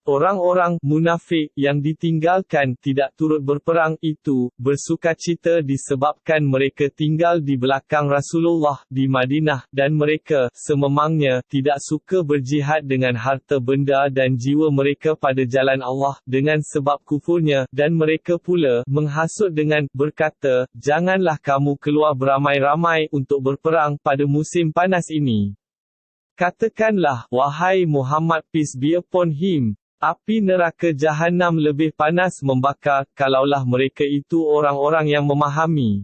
Orang-orang munafik yang ditinggalkan tidak turut berperang itu bersukacita disebabkan mereka tinggal di belakang Rasulullah di Madinah, dan mereka sememangnya tidak suka berjihad dengan harta benda dan jiwa mereka pada jalan Allah dengan sebab kufurnya, dan mereka pula menghasut dengan berkata, "Janganlah kamu keluar beramai-ramai untuk berperang pada musim panas ini." Katakanlah, wahai Muhammad, peace be upon him, api neraka Jahannam lebih panas membakar, kalaulah mereka itu orang-orang yang memahami.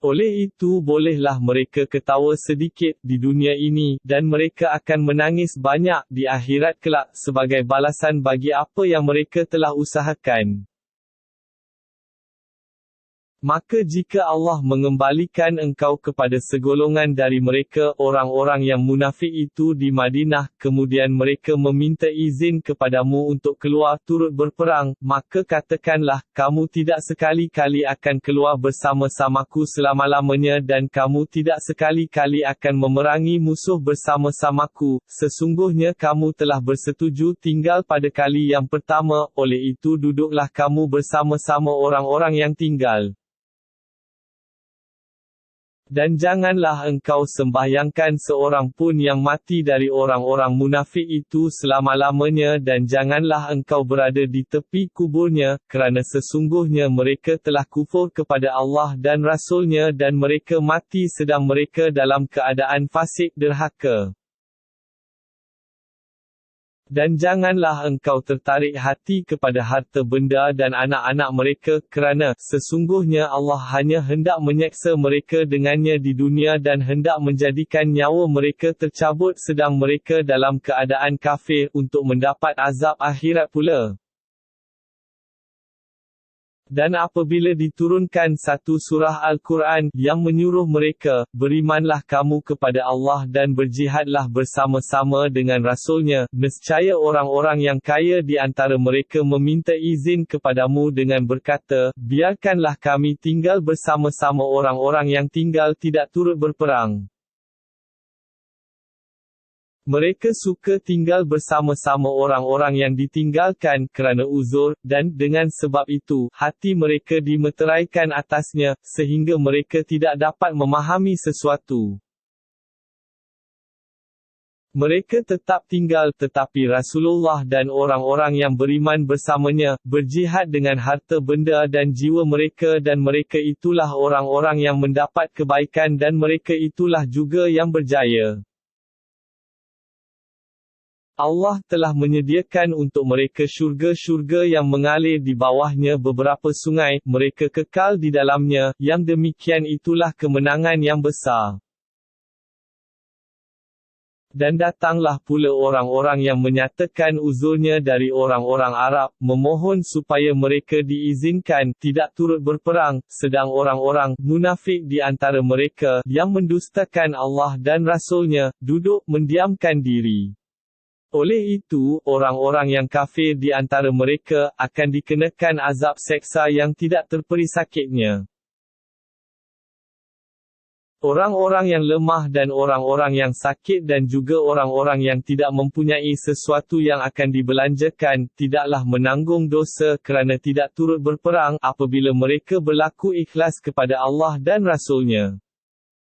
Oleh itu bolehlah mereka ketawa sedikit di dunia ini, dan mereka akan menangis banyak di akhirat kelak, sebagai balasan bagi apa yang mereka telah usahakan. Maka jika Allah mengembalikan engkau kepada segolongan dari mereka, orang-orang yang munafik itu di Madinah, kemudian mereka meminta izin kepadamu untuk keluar turut berperang, maka katakanlah, kamu tidak sekali-kali akan keluar bersama-samaku selama-lamanya dan kamu tidak sekali-kali akan memerangi musuh bersama-samaku, sesungguhnya kamu telah bersetuju tinggal pada kali yang pertama, oleh itu duduklah kamu bersama-sama orang-orang yang tinggal. Dan janganlah engkau sembahyangkan seorang pun yang mati dari orang-orang munafik itu selama-lamanya, dan janganlah engkau berada di tepi kuburnya, kerana sesungguhnya mereka telah kufur kepada Allah dan Rasul-Nya dan mereka mati sedang mereka dalam keadaan fasik derhaka. Dan janganlah engkau tertarik hati kepada harta benda dan anak-anak mereka, kerana sesungguhnya Allah hanya hendak menyeksa mereka dengannya di dunia dan hendak menjadikan nyawa mereka tercabut sedang mereka dalam keadaan kafir, untuk mendapat azab akhirat pula. Dan apabila diturunkan satu surah Al-Quran, yang menyuruh mereka, berimanlah kamu kepada Allah dan berjihadlah bersama-sama dengan Rasul-Nya, nescaya orang-orang yang kaya di antara mereka meminta izin kepadamu dengan berkata, biarkanlah kami tinggal bersama-sama orang-orang yang tinggal tidak turut berperang. Mereka suka tinggal bersama-sama orang-orang yang ditinggalkan kerana uzur, dan dengan sebab itu, hati mereka dimeteraikan atasnya, sehingga mereka tidak dapat memahami sesuatu. Mereka tetap tinggal, tetapi Rasulullah dan orang-orang yang beriman bersamanya, berjihad dengan harta benda dan jiwa mereka, dan mereka itulah orang-orang yang mendapat kebaikan dan mereka itulah juga yang berjaya. Allah telah menyediakan untuk mereka syurga-syurga yang mengalir di bawahnya beberapa sungai, mereka kekal di dalamnya, yang demikian itulah kemenangan yang besar. Dan datanglah pula orang-orang yang menyatakan uzurnya dari orang-orang Arab, memohon supaya mereka diizinkan tidak turut berperang, sedang orang-orang munafik di antara mereka, yang mendustakan Allah dan Rasul-Nya, duduk mendiamkan diri. Oleh itu, orang-orang yang kafir di antara mereka, akan dikenakan azab seksa yang tidak terperi sakitnya. Orang-orang yang lemah dan orang-orang yang sakit dan juga orang-orang yang tidak mempunyai sesuatu yang akan dibelanjakan, tidaklah menanggung dosa kerana tidak turut berperang, apabila mereka berlaku ikhlas kepada Allah dan Rasul-Nya.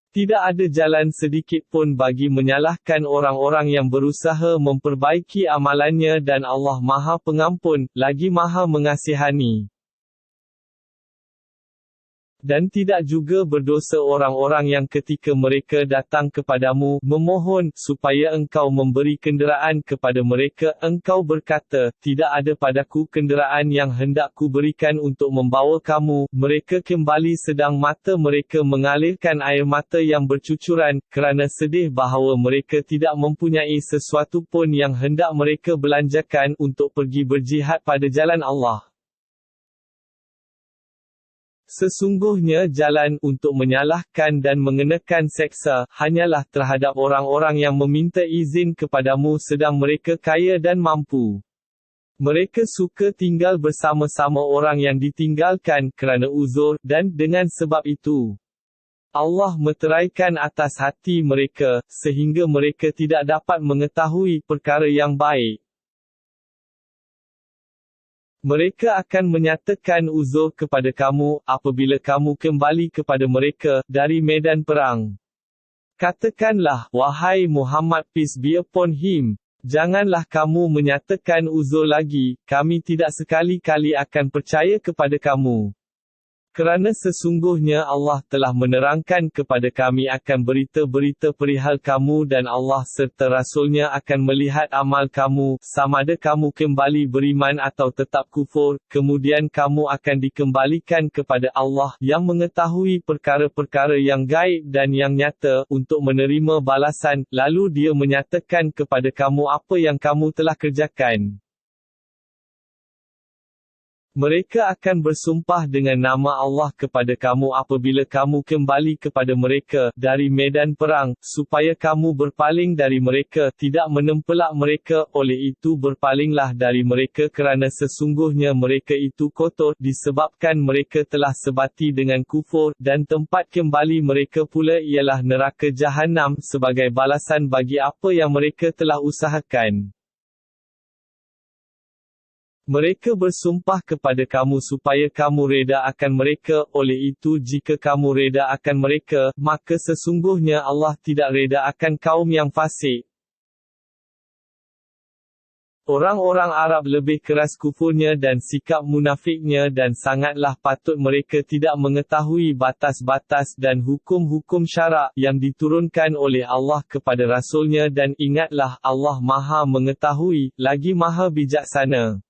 Tidak ada jalan sedikit pun bagi menyalahkan orang-orang yang berusaha memperbaiki amalannya, dan Allah Maha Pengampun, lagi Maha Mengasihani. Dan tidak juga berdosa orang-orang yang ketika mereka datang kepadamu, memohon, supaya engkau memberi kenderaan kepada mereka, engkau berkata, tidak ada padaku kenderaan yang hendak ku berikan untuk membawa kamu, mereka kembali sedang mata mereka mengalirkan air mata yang bercucuran, kerana sedih bahawa mereka tidak mempunyai sesuatu pun yang hendak mereka belanjakan untuk pergi berjihad pada jalan Allah. Sesungguhnya jalan untuk menyalahkan dan mengenakan seksa, hanyalah terhadap orang-orang yang meminta izin kepadamu sedang mereka kaya dan mampu. Mereka suka tinggal bersama-sama orang yang ditinggalkan kerana uzur, dan dengan sebab itu, Allah meteraikan atas hati mereka, sehingga mereka tidak dapat mengetahui perkara yang baik. Mereka akan menyatakan uzur kepada kamu, apabila kamu kembali kepada mereka, dari medan perang. Katakanlah, wahai Muhammad peace be upon him, janganlah kamu menyatakan uzur lagi, kami tidak sekali-kali akan percaya kepada kamu. Kerana sesungguhnya Allah telah menerangkan kepada kami akan berita-berita perihal kamu dan Allah serta Rasul-Nya akan melihat amal kamu, samada kamu kembali beriman atau tetap kufur, kemudian kamu akan dikembalikan kepada Allah, yang mengetahui perkara-perkara yang gaib dan yang nyata, untuk menerima balasan, lalu Dia menyatakan kepada kamu apa yang kamu telah kerjakan. Mereka akan bersumpah dengan nama Allah kepada kamu apabila kamu kembali kepada mereka, dari medan perang, supaya kamu berpaling dari mereka, tidak menempelak mereka, oleh itu berpalinglah dari mereka kerana sesungguhnya mereka itu kotor, disebabkan mereka telah sebati dengan kufur, dan tempat kembali mereka pula ialah neraka Jahannam, sebagai balasan bagi apa yang mereka telah usahakan. Mereka bersumpah kepada kamu supaya kamu reda akan mereka, oleh itu jika kamu reda akan mereka, maka sesungguhnya Allah tidak reda akan kaum yang fasik. Orang-orang Arab lebih keras kufurnya dan sikap munafiknya dan sangatlah patut mereka tidak mengetahui batas-batas dan hukum-hukum syarak yang diturunkan oleh Allah kepada Rasul-Nya dan ingatlah, Allah Maha mengetahui, lagi Maha bijaksana.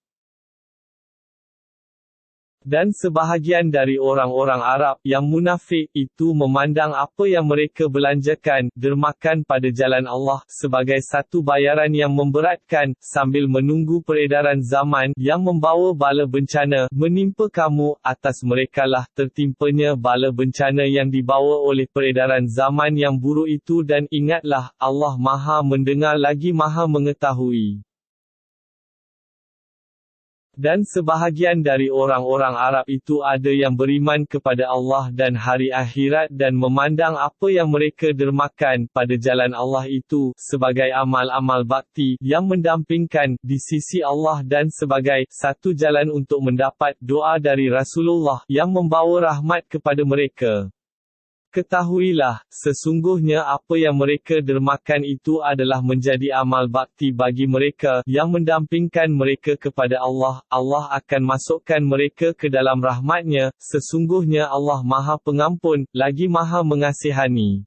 Dan sebahagian dari orang-orang Arab, yang munafik, itu memandang apa yang mereka belanjakan, dermakan pada jalan Allah, sebagai satu bayaran yang memberatkan, sambil menunggu peredaran zaman, yang membawa bala bencana, menimpa kamu, atas merekalah tertimpanya bala bencana yang dibawa oleh peredaran zaman yang buruk itu dan ingatlah, Allah Maha mendengar lagi Maha mengetahui. Dan sebahagian dari orang-orang Arab itu ada yang beriman kepada Allah dan hari akhirat dan memandang apa yang mereka dermakan pada jalan Allah itu sebagai amal-amal bakti yang mendampingkan di sisi Allah dan sebagai satu jalan untuk mendapat doa dari Rasulullah yang membawa rahmat kepada mereka. Ketahuilah, sesungguhnya apa yang mereka dermakan itu adalah menjadi amal bakti bagi mereka, yang mendampingkan mereka kepada Allah. Allah akan masukkan mereka ke dalam rahmat-Nya, sesungguhnya Allah Maha Pengampun, lagi Maha Mengasihani.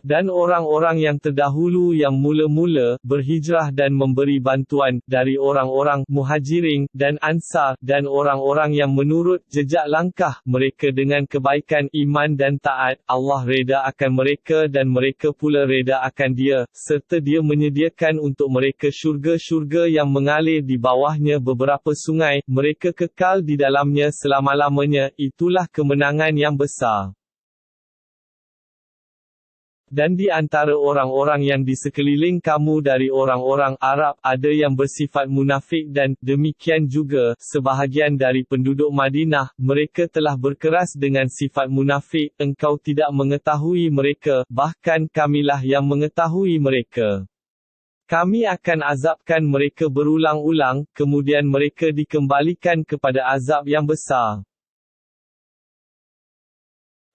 Dan orang-orang yang terdahulu yang mula-mula berhijrah dan memberi bantuan, dari orang-orang Muhajirin dan Ansar, dan orang-orang yang menurut jejak langkah mereka dengan kebaikan iman dan taat, Allah reda akan mereka dan mereka pula reda akan Dia, serta Dia menyediakan untuk mereka syurga-syurga yang mengalir di bawahnya beberapa sungai, mereka kekal di dalamnya selama-lamanya, itulah kemenangan yang besar. Dan di antara orang-orang yang di sekeliling kamu dari orang-orang Arab, ada yang bersifat munafik dan, demikian juga, sebahagian dari penduduk Madinah, mereka telah berkeras dengan sifat munafik, engkau tidak mengetahui mereka, bahkan kamilah yang mengetahui mereka. Kami akan azabkan mereka berulang-ulang, kemudian mereka dikembalikan kepada azab yang besar.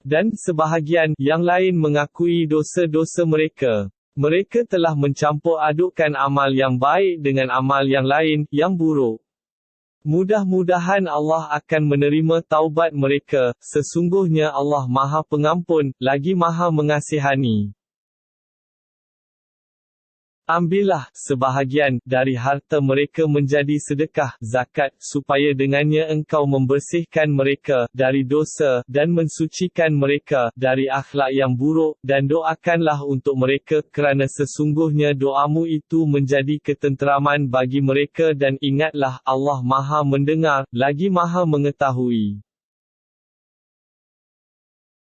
Dan sebahagian yang lain mengakui dosa-dosa mereka. Mereka telah mencampur adukkan amal yang baik dengan amal yang lain, yang buruk. Mudah-mudahan Allah akan menerima taubat mereka, sesungguhnya Allah Maha Pengampun, lagi Maha Mengasihani. Ambillah sebahagian dari harta mereka menjadi sedekah, zakat, supaya dengannya engkau membersihkan mereka dari dosa dan mensucikan mereka dari akhlak yang buruk, dan doakanlah untuk mereka kerana sesungguhnya doamu itu menjadi ketenteraman bagi mereka dan ingatlah, Allah Maha mendengar, lagi Maha mengetahui.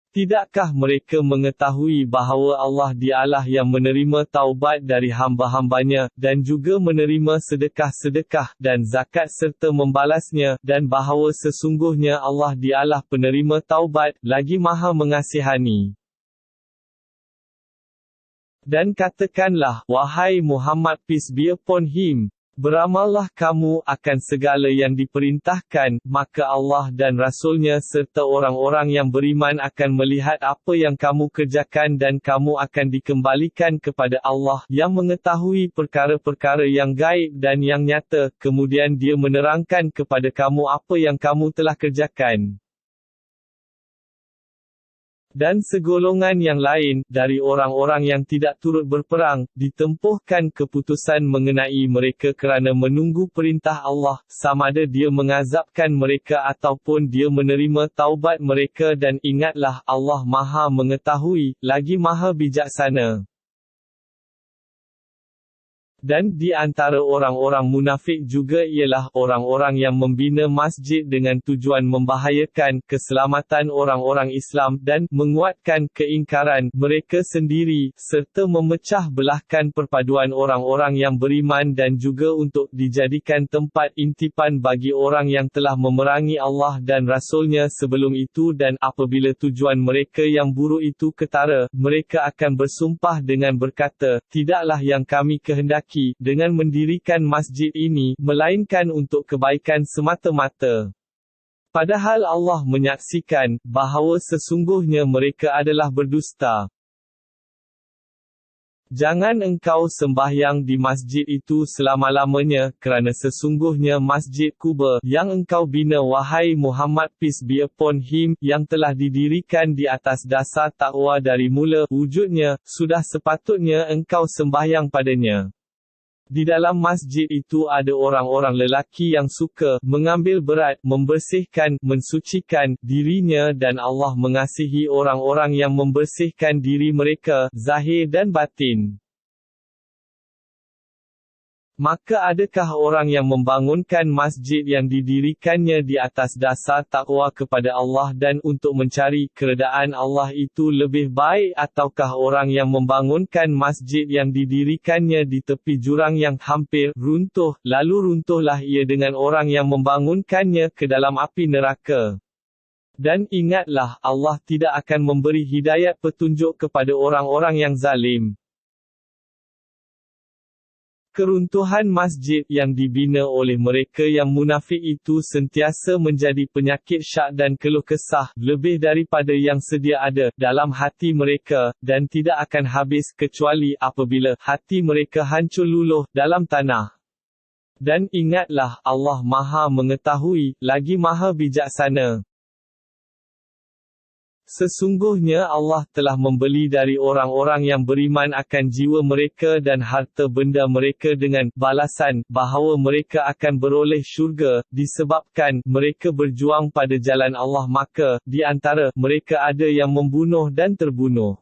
Tidakkah mereka mengetahui bahawa Allah dialah yang menerima taubat dari hamba-hambanya, dan juga menerima sedekah-sedekah, dan zakat serta membalasnya, dan bahawa sesungguhnya Allah dialah penerima taubat, lagi Maha Mengasihani. Dan katakanlah, wahai Muhammad peace be upon him, beramallah kamu akan segala yang diperintahkan, maka Allah dan Rasul-Nya serta orang-orang yang beriman akan melihat apa yang kamu kerjakan dan kamu akan dikembalikan kepada Allah, yang mengetahui perkara-perkara yang gaib dan yang nyata, kemudian Dia menerangkan kepada kamu apa yang kamu telah kerjakan. Dan segolongan yang lain, dari orang-orang yang tidak turut berperang, ditempuhkan keputusan mengenai mereka kerana menunggu perintah Allah, samada Dia mengazabkan mereka ataupun Dia menerima taubat mereka, dan ingatlah, Allah Maha Mengetahui, lagi Maha Bijaksana. Dan di antara orang-orang munafik juga ialah orang-orang yang membina masjid dengan tujuan membahayakan keselamatan orang-orang Islam dan menguatkan keingkaran mereka sendiri, serta memecah belahkan perpaduan orang-orang yang beriman dan juga untuk dijadikan tempat intipan bagi orang yang telah memerangi Allah dan Rasul-Nya sebelum itu, dan apabila tujuan mereka yang buruk itu ketara, mereka akan bersumpah dengan berkata, tidaklah yang kami kehendaki dengan mendirikan masjid ini, melainkan untuk kebaikan semata-mata. Padahal Allah menyaksikan, bahawa sesungguhnya mereka adalah berdusta. Jangan engkau sembahyang di masjid itu selama-lamanya, kerana sesungguhnya masjid Quba, yang engkau bina wahai Muhammad peace be upon him, yang telah didirikan di atas dasar takwa dari mula wujudnya, sudah sepatutnya engkau sembahyang padanya. Di dalam masjid itu ada orang-orang lelaki yang suka mengambil berat, membersihkan, mensucikan dirinya, dan Allah mengasihi orang-orang yang membersihkan diri mereka, zahir dan batin. Maka adakah orang yang membangunkan masjid yang didirikannya di atas dasar takwa kepada Allah dan untuk mencari keredaan Allah itu lebih baik, ataukah orang yang membangunkan masjid yang didirikannya di tepi jurang yang hampir runtuh, lalu runtuhlah ia dengan orang yang membangunkannya ke dalam api neraka? Dan ingatlah, Allah tidak akan memberi hidayat petunjuk kepada orang-orang yang zalim. Keruntuhan masjid yang dibina oleh mereka yang munafik itu sentiasa menjadi penyakit syak dan keluh kesah, lebih daripada yang sedia ada, dalam hati mereka, dan tidak akan habis kecuali apabila hati mereka hancur luluh dalam tanah. Dan ingatlah, Allah Maha Mengetahui, lagi Maha Bijaksana. Sesungguhnya Allah telah membeli dari orang-orang yang beriman akan jiwa mereka dan harta benda mereka dengan balasan, bahawa mereka akan beroleh syurga, disebabkan mereka berjuang pada jalan Allah, maka di antara mereka ada yang membunuh dan terbunuh.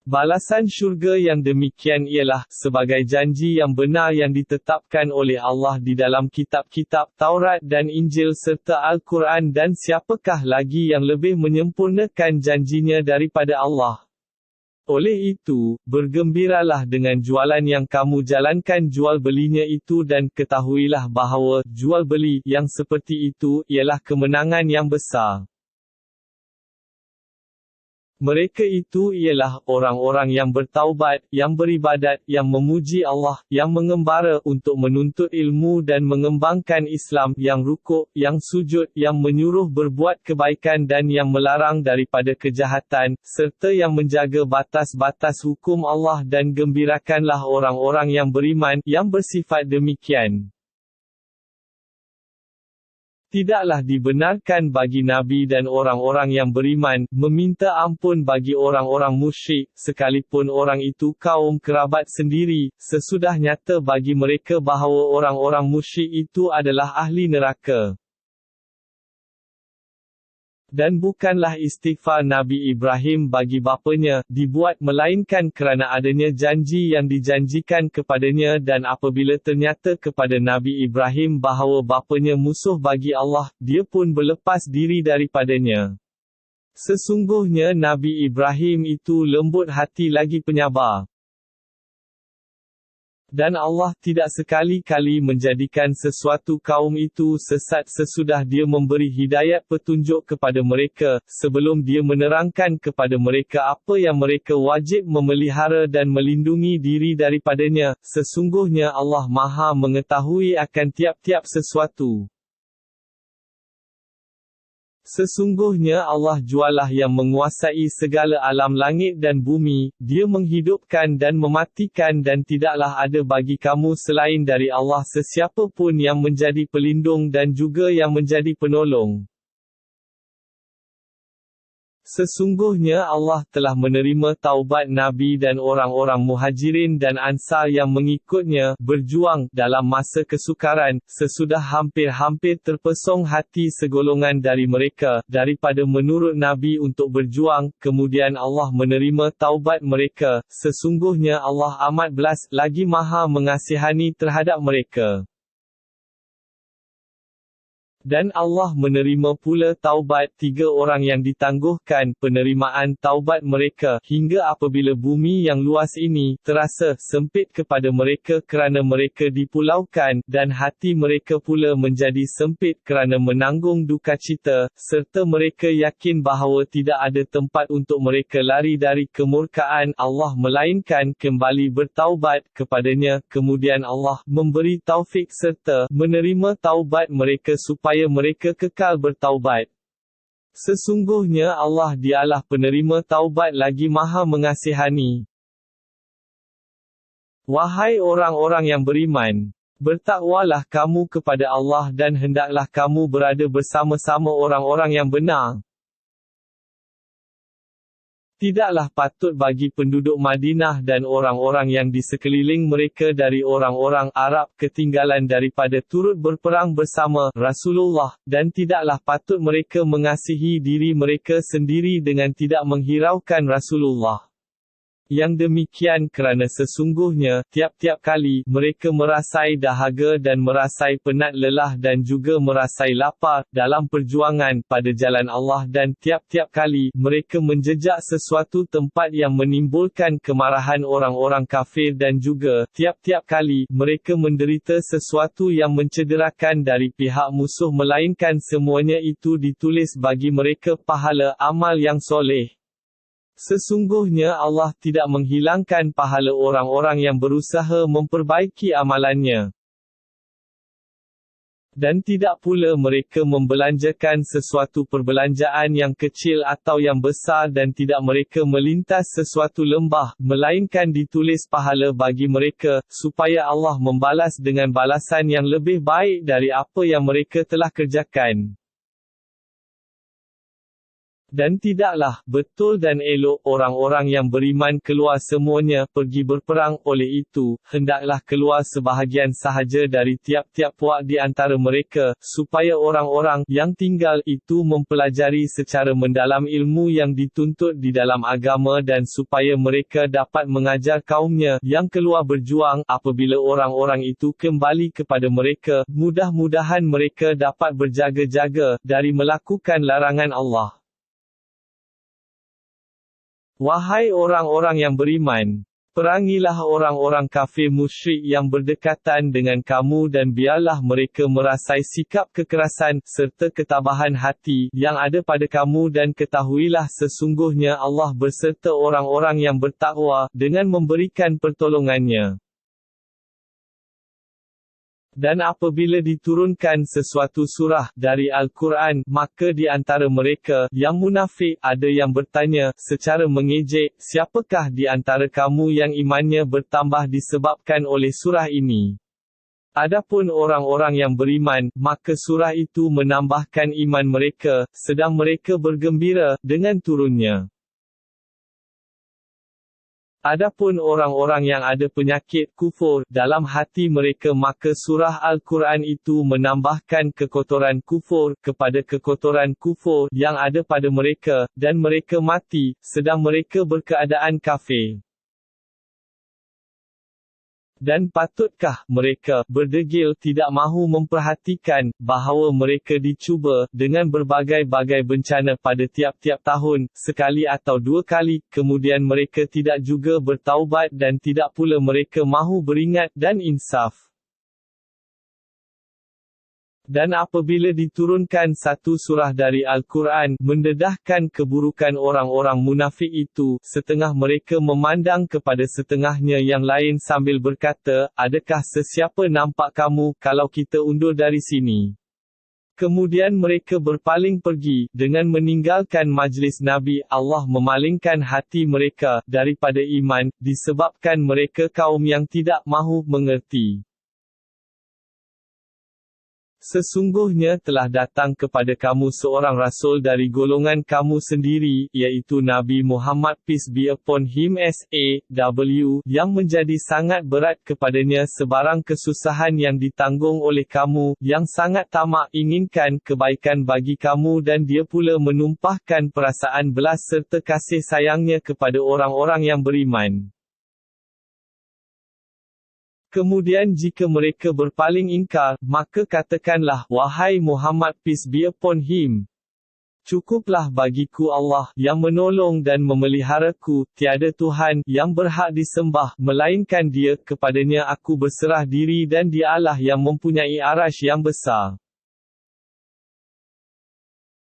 Balasan syurga yang demikian ialah sebagai janji yang benar yang ditetapkan oleh Allah di dalam kitab-kitab Taurat dan Injil serta Al-Quran, dan siapakah lagi yang lebih menyempurnakan janjinya daripada Allah? Oleh itu, bergembiralah dengan jualan yang kamu jalankan jual belinya itu, dan ketahuilah bahawa jual beli yang seperti itu ialah kemenangan yang besar. Mereka itu ialah orang-orang yang bertaubat, yang beribadat, yang memuji Allah, yang mengembara untuk menuntut ilmu dan mengembangkan Islam, yang rukuk, yang sujud, yang menyuruh berbuat kebaikan dan yang melarang daripada kejahatan, serta yang menjaga batas-batas hukum Allah, dan gembirakanlah orang-orang yang beriman, yang bersifat demikian. Tidaklah dibenarkan bagi Nabi dan orang-orang yang beriman, meminta ampun bagi orang-orang musyrik, sekalipun orang itu kaum kerabat sendiri, sesudah nyata bagi mereka bahawa orang-orang musyrik itu adalah ahli neraka. Dan bukanlah istighfar Nabi Ibrahim bagi bapanya dibuat melainkan kerana adanya janji yang dijanjikan kepadanya, dan apabila ternyata kepada Nabi Ibrahim bahawa bapanya musuh bagi Allah, dia pun berlepas diri daripadanya. Sesungguhnya Nabi Ibrahim itu lembut hati lagi penyabar. Dan Allah tidak sekali-kali menjadikan sesuatu kaum itu sesat sesudah Dia memberi hidayat petunjuk kepada mereka, sebelum Dia menerangkan kepada mereka apa yang mereka wajib memelihara dan melindungi diri daripadanya. Sesungguhnya Allah Maha mengetahui akan tiap-tiap sesuatu. Sesungguhnya Allah jualah yang menguasai segala alam langit dan bumi, Dia menghidupkan dan mematikan dan tidaklah ada bagi kamu selain dari Allah sesiapa pun yang menjadi pelindung dan juga yang menjadi penolong. Sesungguhnya Allah telah menerima taubat Nabi dan orang-orang Muhajirin dan Ansar yang mengikutnya, berjuang dalam masa kesukaran, sesudah hampir-hampir terpesong hati segolongan dari mereka, daripada menurut Nabi untuk berjuang, kemudian Allah menerima taubat mereka. Sesungguhnya Allah amat belas, lagi Maha mengasihani terhadap mereka. Dan Allah menerima pula taubat 3 orang yang ditangguhkan penerimaan taubat mereka, hingga apabila bumi yang luas ini terasa sempit kepada mereka kerana mereka dipulaukan, dan hati mereka pula menjadi sempit kerana menanggung duka cita, serta mereka yakin bahawa tidak ada tempat untuk mereka lari dari kemurkaan Allah melainkan kembali bertaubat kepadanya. Kemudian Allah memberi taufik serta menerima taubat mereka supaya mereka kekal bertaubat. Sesungguhnya Allah dialah penerima taubat lagi Maha mengasihani. Wahai orang-orang yang beriman, bertakwalah kamu kepada Allah dan hendaklah kamu berada bersama-sama orang-orang yang benar. Tidaklah patut bagi penduduk Madinah dan orang-orang yang di sekeliling mereka dari orang-orang Arab ketinggalan daripada turut berperang bersama Rasulullah, dan tidaklah patut mereka mengasihi diri mereka sendiri dengan tidak menghiraukan Rasulullah. Yang demikian kerana sesungguhnya, tiap-tiap kali, mereka merasai dahaga dan merasai penat lelah dan juga merasai lapar, dalam perjuangan, pada jalan Allah dan tiap-tiap kali, mereka menjejak sesuatu tempat yang menimbulkan kemarahan orang-orang kafir dan juga, tiap-tiap kali, mereka menderita sesuatu yang mencederakan dari pihak musuh melainkan semuanya itu ditulis bagi mereka pahala amal yang soleh. Sesungguhnya Allah tidak menghilangkan pahala orang-orang yang berusaha memperbaiki amalannya. Dan tidak pula mereka membelanjakan sesuatu perbelanjaan yang kecil atau yang besar dan tidak mereka melintas sesuatu lembah, melainkan ditulis pahala bagi mereka, supaya Allah membalas dengan balasan yang lebih baik dari apa yang mereka telah kerjakan. Dan tidaklah betul dan elok orang-orang yang beriman keluar semuanya pergi berperang, oleh itu, hendaklah keluar sebahagian sahaja dari tiap-tiap puak di antara mereka, supaya orang-orang yang tinggal itu mempelajari secara mendalam ilmu yang dituntut di dalam agama dan supaya mereka dapat mengajar kaumnya yang keluar berjuang. Apabila orang-orang itu kembali kepada mereka, mudah-mudahan mereka dapat berjaga-jaga dari melakukan larangan Allah. Wahai orang-orang yang beriman, perangilah orang-orang kafir musyrik yang berdekatan dengan kamu dan biarlah mereka merasai sikap kekerasan, serta ketabahan hati, yang ada pada kamu dan ketahuilah sesungguhnya Allah berserta orang-orang yang bertakwa, dengan memberikan pertolongannya. Dan apabila diturunkan sesuatu surah dari Al-Quran, maka di antara mereka yang munafik ada yang bertanya secara mengejek, siapakah di antara kamu yang imannya bertambah disebabkan oleh surah ini? Adapun orang-orang yang beriman, maka surah itu menambahkan iman mereka, sedang mereka bergembira dengan turunnya. Adapun orang-orang yang ada penyakit kufur dalam hati mereka, maka surah Al-Quran itu menambahkan kekotoran kufur kepada kekotoran kufur yang ada pada mereka, dan mereka mati sedang mereka berkeadaan kafir. Dan patutkah mereka berdegil tidak mahu memperhatikan bahawa mereka dicuba dengan berbagai-bagai bencana pada tiap-tiap tahun, sekali atau dua kali, kemudian mereka tidak juga bertaubat dan tidak pula mereka mahu beringat dan insaf. Dan apabila diturunkan satu surah dari Al-Quran, mendedahkan keburukan orang-orang munafik itu, setengah mereka memandang kepada setengahnya yang lain sambil berkata, adakah sesiapa nampak kamu, kalau kita undur dari sini? Kemudian mereka berpaling pergi, dengan meninggalkan majlis Nabi. Allah memalingkan hati mereka, daripada iman, disebabkan mereka kaum yang tidak mahu mengerti. Sesungguhnya telah datang kepada kamu seorang rasul dari golongan kamu sendiri, iaitu Nabi Muhammad peace be upon him SAW, yang menjadi sangat berat kepadanya sebarang kesusahan yang ditanggung oleh kamu, yang sangat tamak inginkan kebaikan bagi kamu dan dia pula menumpahkan perasaan belas serta kasih sayangnya kepada orang-orang yang beriman. Kemudian jika mereka berpaling ingkar, maka katakanlah, wahai Muhammad peace be upon him, cukuplah bagiku Allah, yang menolong dan memeliharaku, tiada Tuhan, yang berhak disembah, melainkan Dia, kepadanya aku berserah diri dan Dialah yang mempunyai arasy yang besar.